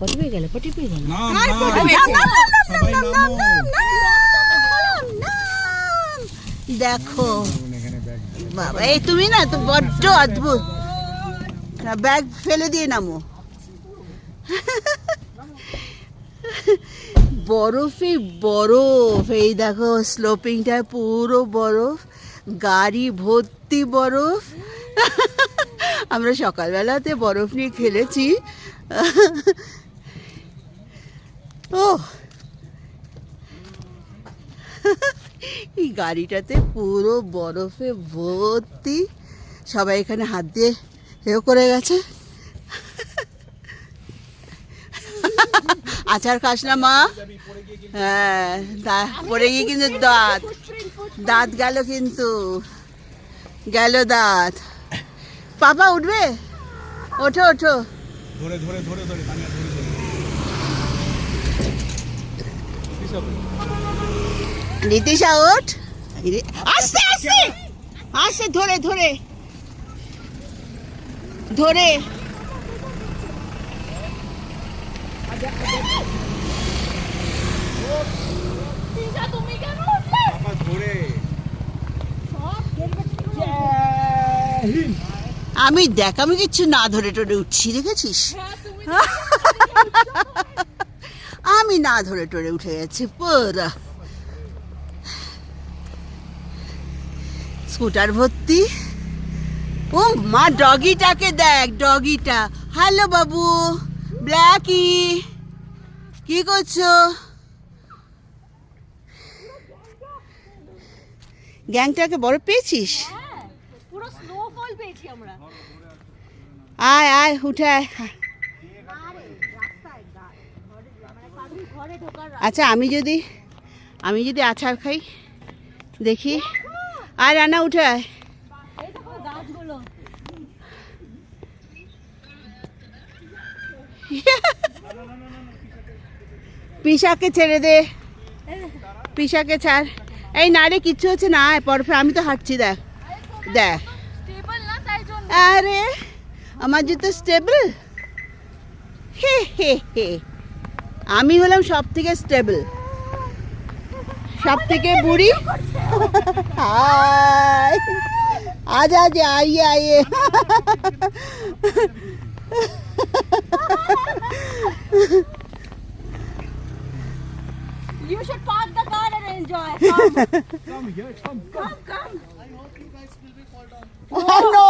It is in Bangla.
পটি পেয়ে গেল দেখো বাবা, এই তুমি না তো বড্ড অদ্ভুত, ব্যাগ ফেলে দিয়ে নামো। বরফে বরফ, এই দেখো স্লোপিংটায় পুরো বরফ, গাড়ি ভর্তি বরফ। আমরা সকালবেলাতে বরফ নিয়ে খেলেছি। ও এই গাড়িটাতে পুরো বরফে ভর্তি, সবাই এখানে হাত দিয়ে হেও করে গেছে। আচার খাস না মা? হ্যাঁ, পড়ে গিয়ে কিন্তু দাঁত গেল, কিন্তু গেল দাঁত। পাপা উঠবে? ওঠো ওঠো। নীতিশা ওঠ, আস্তে আস্তে আস্তে, ধরে ধরে ধরে। আমি দেখ, আমি কিচ্ছু না ধরে টরে উঠছি, দেখেছিস? আমি না ধরে টরে উঠে গেছি পুরা। স্কুটার ভর্তি। ও মা, ডগিটাকে দেখ, ডগিটা। হ্যালো বাবু, ব্ল্যাকি, কি করছো? গ্যাংটাকে বড় পেয়েছিস? পুরো স্নোফল পেয়েছি আমরা। আয় আয়, উঠে আয়। আচ্ছা, আমি যদি আচার খাই দেখি। আয় রানা, উঠে আয়। পিসাকে ছেড়ে দে, পিসাকে ছাড়। এই না রে, কিচ্ছু হচ্ছে না, পরফে আমি তো হাঁটছি, দেখ দেখ। আরে আমার জুতো স্টেবল। হে হে হে, আমি হলাম সব থেকে স্টেবল, সব থেকে বুড়ি। হাই, আজ আজ আইয়ে আইয়ে। You should park the car and enjoy. Come here, come. Come. Oh no!